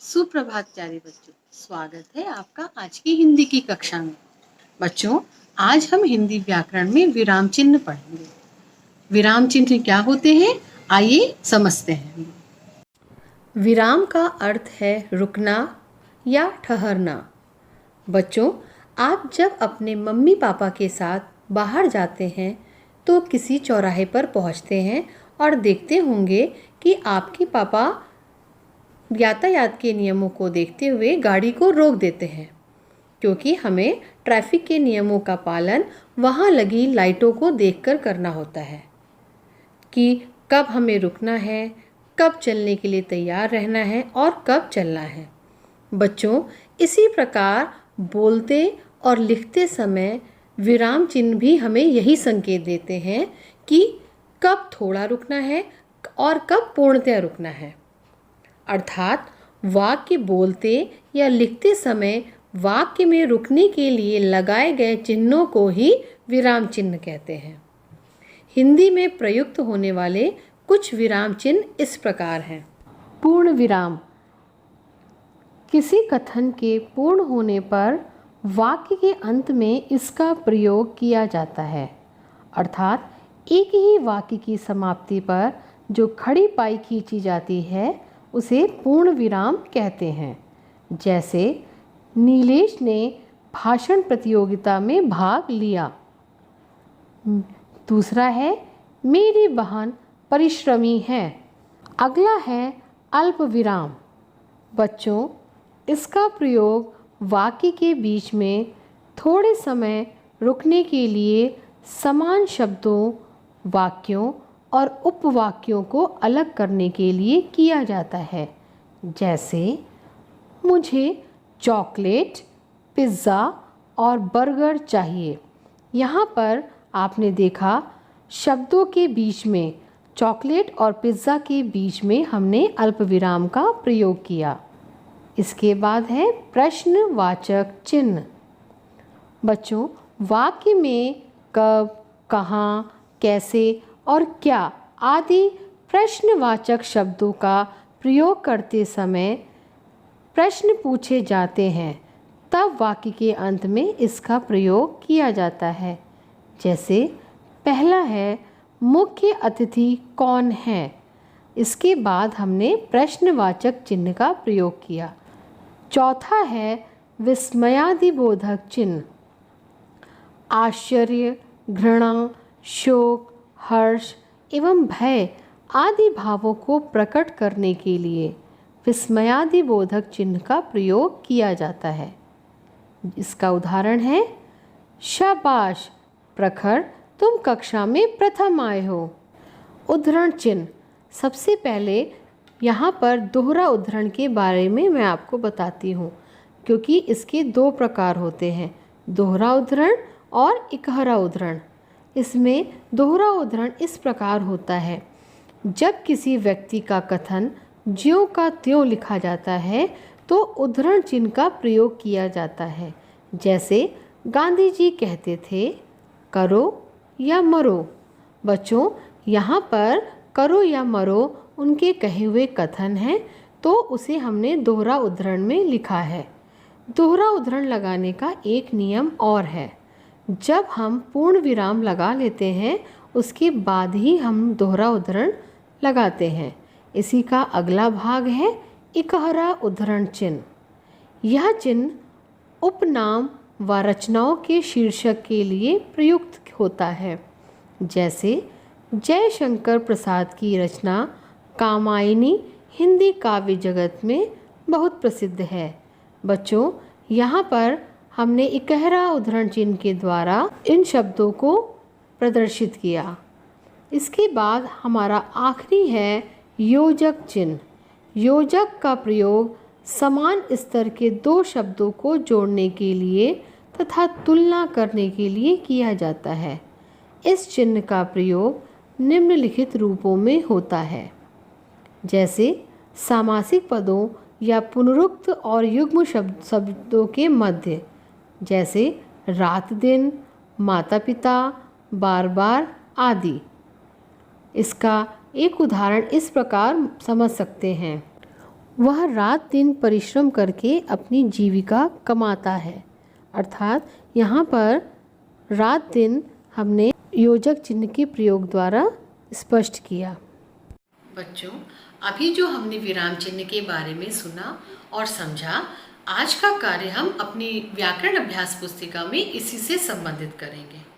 सुप्रभात प्यारे बच्चों, स्वागत है आपका आज की हिंदी की कक्षा में। बच्चों, आज हम हिंदी व्याकरण में विराम चिन्ह पढ़ेंगे। विराम चिन्ह क्या होते हैं, आइए समझते हैं। विराम का अर्थ है रुकना या ठहरना। बच्चों, आप जब अपने मम्मी पापा के साथ बाहर जाते हैं तो किसी चौराहे पर पहुंचते हैं और देखते होंगे कि आपके पापा यातायात के नियमों को देखते हुए गाड़ी को रोक देते हैं, क्योंकि हमें ट्रैफिक के नियमों का पालन वहाँ लगी लाइटों को देखकर करना होता है कि कब हमें रुकना है, कब चलने के लिए तैयार रहना है और कब चलना है। बच्चों, इसी प्रकार बोलते और लिखते समय विराम चिन्ह भी हमें यही संकेत देते हैं कि कब थोड़ा रुकना है और कब पूर्णतः रुकना है। अर्थात वाक्य बोलते या लिखते समय वाक्य में रुकने के लिए लगाए गए चिन्हों को ही विराम चिन्ह कहते हैं। हिंदी में प्रयुक्त होने वाले कुछ विराम चिन्ह इस प्रकार हैं। पूर्ण विराम, किसी कथन के पूर्ण होने पर वाक्य के अंत में इसका प्रयोग किया जाता है। अर्थात एक ही वाक्य की समाप्ति पर जो खड़ी पाई खींची जाती है उसे पूर्ण विराम कहते हैं। जैसे नीलेश ने भाषण प्रतियोगिता में भाग लिया। दूसरा है मेरी बहन परिश्रमी है। अगला है अल्प विराम। बच्चों, इसका प्रयोग वाक्य के बीच में थोड़े समय रुकने के लिए समान शब्दों, वाक्यों और उपवाक्यों को अलग करने के लिए किया जाता है। जैसे मुझे चॉकलेट, पिज़्ज़ा और बर्गर चाहिए। यहाँ पर आपने देखा शब्दों के बीच में, चॉकलेट और पिज़्ज़ा के बीच में हमने अल्पविराम का प्रयोग किया। इसके बाद है प्रश्नवाचक चिन्ह। बच्चों, वाक्य में कब, कहाँ, कैसे और क्या आदि प्रश्नवाचक शब्दों का प्रयोग करते समय प्रश्न पूछे जाते हैं, तब वाक्य के अंत में इसका प्रयोग किया जाता है। जैसे पहला है मुख्य अतिथि कौन है। इसके बाद हमने प्रश्नवाचक चिन्ह का प्रयोग किया। चौथा है विस्मयादिबोधक चिन्ह। आश्चर्य, घृणा, शोक, हर्ष एवं भय आदि भावों को प्रकट करने के लिए विस्मयादिबोधक चिन्ह का प्रयोग किया जाता है। इसका उदाहरण है शाबाश प्रखर, तुम कक्षा में प्रथम आए हो। उद्धरण चिन्ह, सबसे पहले यहाँ पर दोहरा उद्धरण के बारे में मैं आपको बताती हूँ, क्योंकि इसके दो प्रकार होते हैं, दोहरा उद्धरण और इकहरा उद्धरण। इसमें दोहरा उद्धरण इस प्रकार होता है, जब किसी व्यक्ति का कथन ज्यों का त्यों लिखा जाता है तो उद्धरण चिन्ह का प्रयोग किया जाता है। जैसे गांधी जी कहते थे करो या मरो। बच्चों, यहाँ पर करो या मरो उनके कहे हुए कथन हैं, तो उसे हमने दोहरा उद्धरण में लिखा है। दोहरा उद्धरण लगाने का एक नियम और है, जब हम पूर्ण विराम लगा लेते हैं उसके बाद ही हम दोहरा उद्धरण लगाते हैं। इसी का अगला भाग है इकहरा उद्धरण चिन्ह। यह चिन्ह उपनाम व रचनाओं के शीर्षक के लिए प्रयुक्त होता है। जैसे जयशंकर प्रसाद की रचना कामायनी हिंदी काव्य जगत में बहुत प्रसिद्ध है। बच्चों, यहाँ पर हमने इकहरा उद्धरण चिन्ह के द्वारा इन शब्दों को प्रदर्शित किया। इसके बाद हमारा आखिरी है योजक चिन्ह। योजक का प्रयोग समान स्तर के दो शब्दों को जोड़ने के लिए तथा तुलना करने के लिए किया जाता है। इस चिन्ह का प्रयोग निम्नलिखित रूपों में होता है। जैसे सामासिक पदों या पुनरुक्त और युग्म शब्दों के मध्य, जैसे रात दिन, माता पिता, बार बार आदि। इसका एक उदाहरण इस प्रकार समझ सकते हैं। वह रात दिन परिश्रम करके अपनी जीविका कमाता है। अर्थात यहाँ पर रात दिन हमने योजक चिन्ह के प्रयोग द्वारा स्पष्ट किया। बच्चों, अभी जो हमने विराम चिन्ह के बारे में सुना और समझा, आज का कार्य हम अपनी व्याकरण अभ्यास पुस्तिका में इसी से संबंधित करेंगे।